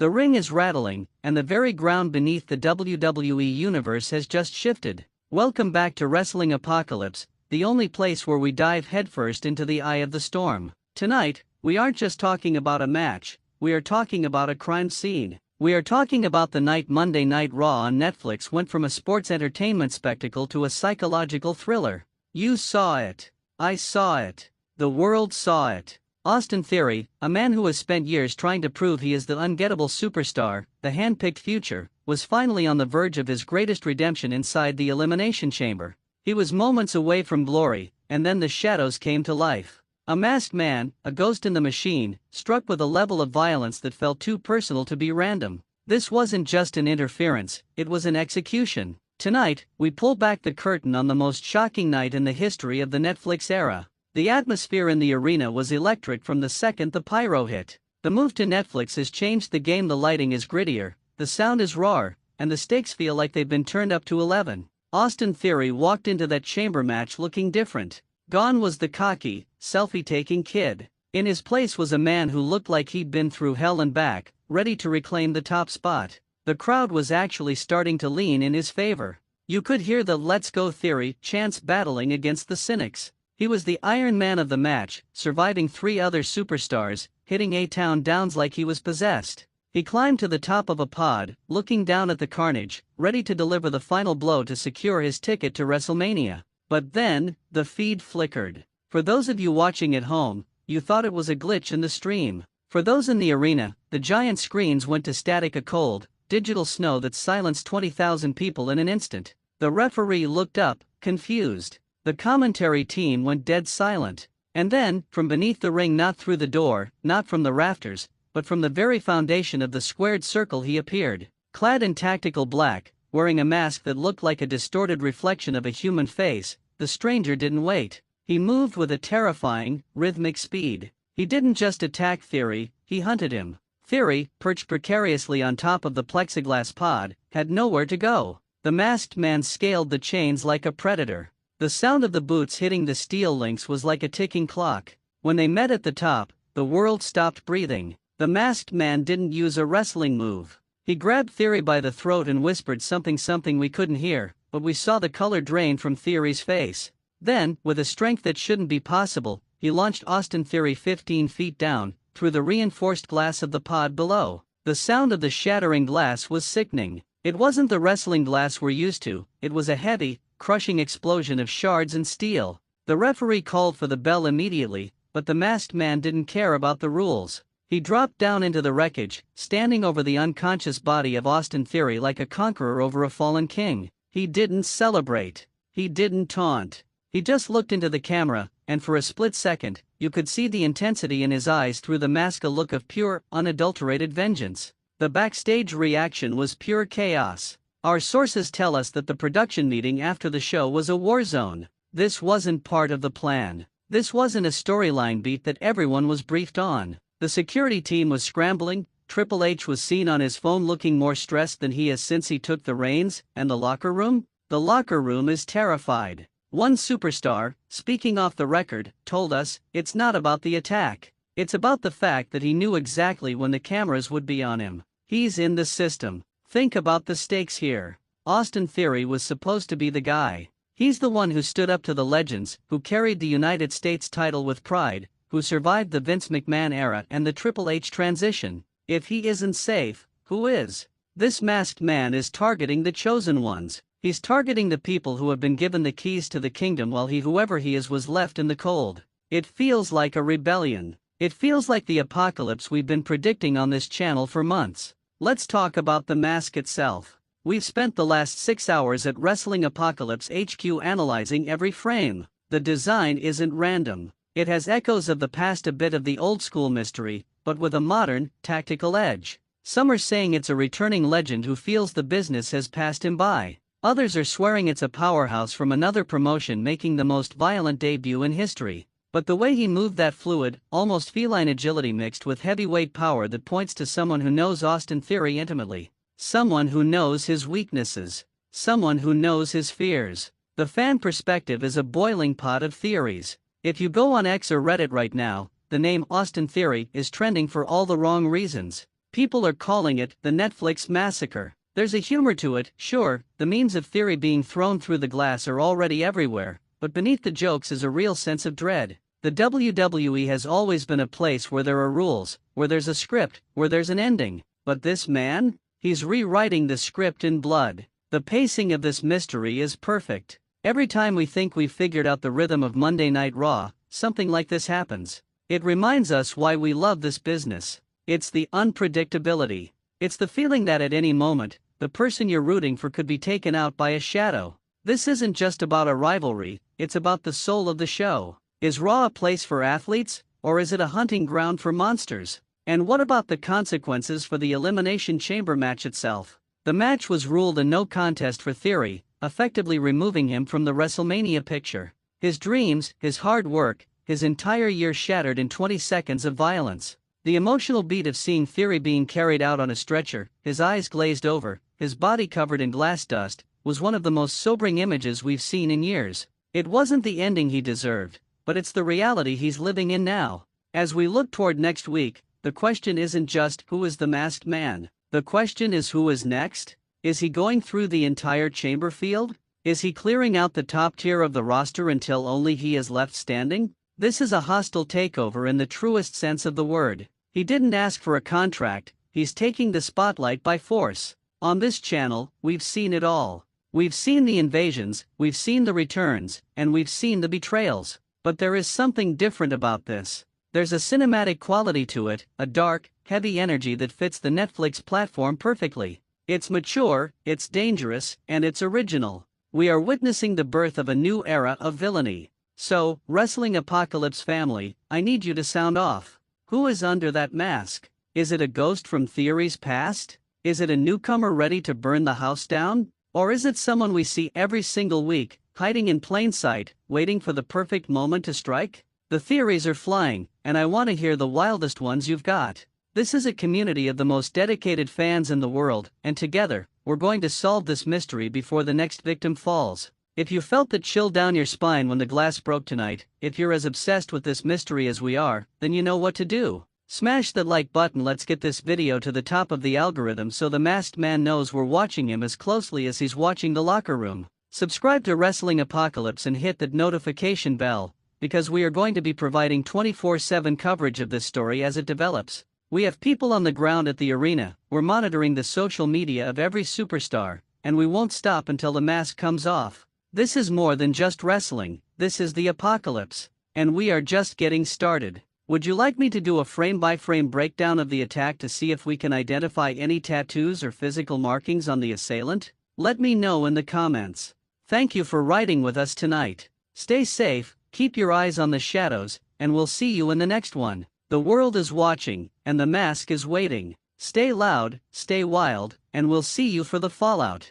The ring is rattling, and the very ground beneath the WWE Universe has just shifted. Welcome back to Wrestling Apocalypse, the only place where we dive headfirst into the eye of the storm. Tonight, we aren't just talking about a match, we are talking about a crime scene. We are talking about the night Monday Night Raw on Netflix went from a sports entertainment spectacle to a psychological thriller. You saw it. I saw it. The world saw it. Austin Theory, a man who has spent years trying to prove he is the ungettable superstar, the hand-picked future, was finally on the verge of his greatest redemption inside the Elimination Chamber. He was moments away from glory, and then the shadows came to life. A masked man, a ghost in the machine, struck with a level of violence that felt too personal to be random. This wasn't just an interference, it was an execution. Tonight, we pull back the curtain on the most shocking night in the history of the Netflix era. The atmosphere in the arena was electric from the second the pyro hit. The move to Netflix has changed the game. The lighting is grittier, the sound is rawer, and the stakes feel like they've been turned up to 11. Austin Theory walked into that chamber match looking different. Gone was the cocky, selfie-taking kid. In his place was a man who looked like he'd been through hell and back, ready to reclaim the top spot. The crowd was actually starting to lean in his favor. You could hear the "Let's Go" Theory chants battling against the cynics. He was the Iron Man of the match, surviving 3 other superstars, hitting A-Town downs like he was possessed. He climbed to the top of a pod, looking down at the carnage, ready to deliver the final blow to secure his ticket to WrestleMania. But then, the feed flickered. For those of you watching at home, you thought it was a glitch in the stream. For those in the arena, the giant screens went to static, a cold, digital snow that silenced 20,000 people in an instant. The referee looked up, confused. The commentary team went dead silent. And then, from beneath the ring, not through the door, not from the rafters, but from the very foundation of the squared circle, he appeared. Clad in tactical black, wearing a mask that looked like a distorted reflection of a human face, the stranger didn't wait. He moved with a terrifying, rhythmic speed. He didn't just attack Theory, he hunted him. Theory, perched precariously on top of the plexiglass pod, had nowhere to go. The masked man scaled the chains like a predator. The sound of the boots hitting the steel links was like a ticking clock. When they met at the top, the world stopped breathing. The masked man didn't use a wrestling move. He grabbed Theory by the throat and whispered something we couldn't hear, but we saw the color drain from Theory's face. Then, with a strength that shouldn't be possible, he launched Austin Theory 15 feet down, through the reinforced glass of the pod below. The sound of the shattering glass was sickening. It wasn't the wrestling glass we're used to, it was a heavy, crushing explosion of shards and steel. The referee called for the bell immediately, but the masked man didn't care about the rules. He dropped down into the wreckage, standing over the unconscious body of Austin Theory like a conqueror over a fallen king. He didn't celebrate. He didn't taunt. He just looked into the camera, and for a split second, you could see the intensity in his eyes through the mask, a look of pure, unadulterated vengeance. The backstage reaction was pure chaos. Our sources tell us that the production meeting after the show was a war zone. This wasn't part of the plan. This wasn't a storyline beat that everyone was briefed on. The security team was scrambling, Triple H was seen on his phone looking more stressed than he has since he took the reins, and the locker room? The locker room is terrified. One superstar, speaking off the record, told us, "It's not about the attack. It's about the fact that he knew exactly when the cameras would be on him. He's in the system." Think about the stakes here. Austin Theory was supposed to be the guy. He's the one who stood up to the legends, who carried the United States title with pride, who survived the Vince McMahon era and the Triple H transition. If he isn't safe, who is? This masked man is targeting the chosen ones. He's targeting the people who have been given the keys to the kingdom while he, whoever he is, was left in the cold. It feels like a rebellion. It feels like the apocalypse we've been predicting on this channel for months. Let's talk about the mask itself. We've spent the last 6 hours at Wrestling Apocalypse HQ analyzing every frame. The design isn't random. It has echoes of the past, a bit of the old school mystery, but with a modern, tactical edge. Some are saying it's a returning legend who feels the business has passed him by. Others are swearing it's a powerhouse from another promotion making the most violent debut in history. But the way he moved, that fluid, almost feline agility mixed with heavyweight power, that points to someone who knows Austin Theory intimately. Someone who knows his weaknesses. Someone who knows his fears. The fan perspective is a boiling pot of theories. If you go on X or Reddit right now, the name Austin Theory is trending for all the wrong reasons. People are calling it the Netflix massacre. There's a humor to it, sure, the memes of Theory being thrown through the glass are already everywhere, but beneath the jokes is a real sense of dread. The WWE has always been a place where there are rules, where there's a script, where there's an ending. But this man? He's rewriting the script in blood. The pacing of this mystery is perfect. Every time we think we've figured out the rhythm of Monday Night Raw, something like this happens. It reminds us why we love this business. It's the unpredictability. It's the feeling that at any moment, the person you're rooting for could be taken out by a shadow. This isn't just about a rivalry, it's about the soul of the show. Is Raw a place for athletes, or is it a hunting ground for monsters? And what about the consequences for the Elimination Chamber match itself? The match was ruled a no contest for Theory, effectively removing him from the WrestleMania picture. His dreams, his hard work, his entire year shattered in 20 seconds of violence. The emotional beat of seeing Theory being carried out on a stretcher, his eyes glazed over, his body covered in glass dust, was one of the most sobering images we've seen in years. It wasn't the ending he deserved, but it's the reality he's living in now. As we look toward next week, the question isn't just who is the masked man. The question is who is next? Is he going through the entire chamber field? Is he clearing out the top tier of the roster until only he is left standing? This is a hostile takeover in the truest sense of the word. He didn't ask for a contract, he's taking the spotlight by force. On this channel, we've seen it all. We've seen the invasions, we've seen the returns, and we've seen the betrayals. But there is something different about this. There's a cinematic quality to it, a dark, heavy energy that fits the Netflix platform perfectly. It's mature, it's dangerous, and it's original. We are witnessing the birth of a new era of villainy. So, Wrestling Apocalypse family, I need you to sound off. Who is under that mask? Is it a ghost from Theory's past? Is it a newcomer ready to burn the house down? Or is it someone we see every single week, hiding in plain sight, waiting for the perfect moment to strike? The theories are flying, and I want to hear the wildest ones you've got. This is a community of the most dedicated fans in the world, and together, we're going to solve this mystery before the next victim falls. If you felt the chill down your spine when the glass broke tonight, if you're as obsessed with this mystery as we are, then you know what to do. Smash the like button. Let's get this video to the top of the algorithm so the masked man knows we're watching him as closely as he's watching the locker room. Subscribe to Wrestling Apocalypse and hit that notification bell, because we are going to be providing 24/7 coverage of this story as it develops. We have people on the ground at the arena, we're monitoring the social media of every superstar, and we won't stop until the mask comes off. This is more than just wrestling, this is the apocalypse. And we are just getting started. Would you like me to do a frame-by-frame breakdown of the attack to see if we can identify any tattoos or physical markings on the assailant? Let me know in the comments. Thank you for riding with us tonight. Stay safe, keep your eyes on the shadows, and we'll see you in the next one. The world is watching, and the mask is waiting. Stay loud, stay wild, and we'll see you for the fallout.